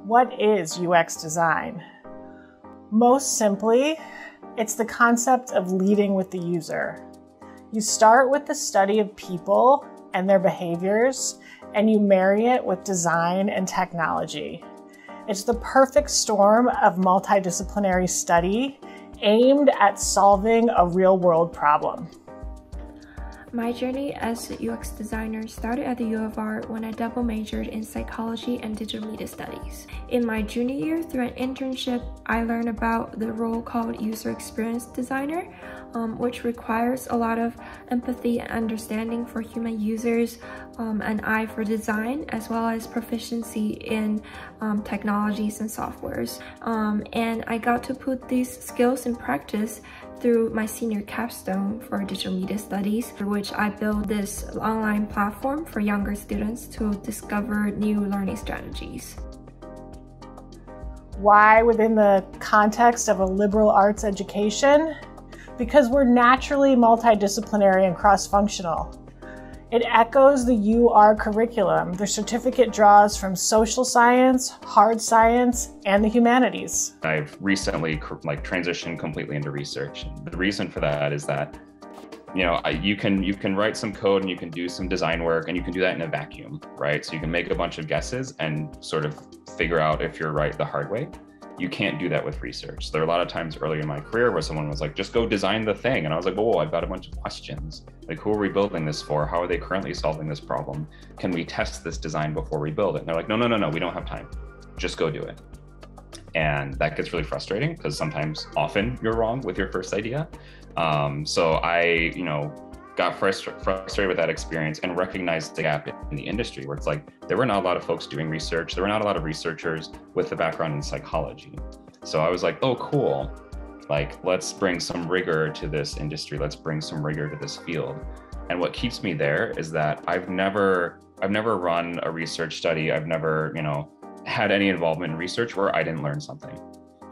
What is UX design? Most simply, it's the concept of leading with the user. You start with the study of people and their behaviors, and you marry it with design and technology. It's the perfect storm of multidisciplinary study aimed at solving a real-world problem. My journey as a UX designer started at the U of R when I double majored in psychology and digital media studies. In my junior year, through an internship, I learned about the role called user experience designer, which requires a lot of empathy and understanding for human users, an eye for design, as well as proficiency in technologies and softwares. And I got to put these skills in practice through my senior capstone for digital media studies, for which I built this online platform for younger students to discover new learning strategies. Why within the context of a liberal arts education? Because we're naturally multidisciplinary and cross-functional. It echoes the UR curriculum. The certificate draws from social science, hard science, and the humanities. I've recently transitioned completely into research. The reason for that is that, you can write some code and you can do some design work and you can do that in a vacuum, right? So you can make a bunch of guesses and sort of figure out if you're right the hard way. You can't do that with research. There are a lot of times early in my career where someone was like, just go design the thing. And I was like, whoa, I've got a bunch of questions. Like, who are we building this for? How are they currently solving this problem? Can we test this design before we build it? And they're like, no, we don't have time. Just go do it. And that gets really frustrating because often you're wrong with your first idea. So I, got frustrated with that experience and recognized the gap in the industry where it's like, there were not a lot of folks doing research. There were not a lot of researchers with a background in psychology. So I was like, oh, cool. Like, let's bring some rigor to this industry. Let's bring some rigor to this field. And what keeps me there is that I've never run a research study. I've never, had any involvement in research where I didn't learn something.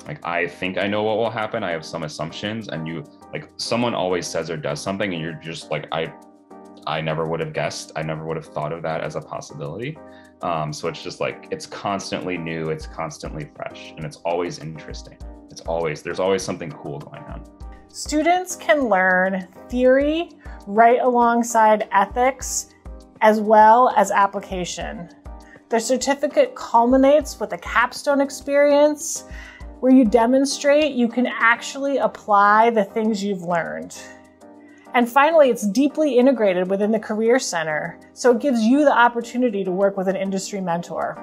Like, I think I know what will happen. I have some assumptions, and someone always says or does something and you're just like, I never would have guessed. I never would have thought of that as a possibility. So it's just like, it's constantly new, it's constantly fresh, and it's always interesting. There's always something cool going on. Students can learn theory right alongside ethics as well as application. Their certificate culminates with a capstone experience where you demonstrate you can actually apply the things you've learned. And finally, it's deeply integrated within the Career Center, so it gives you the opportunity to work with an industry mentor.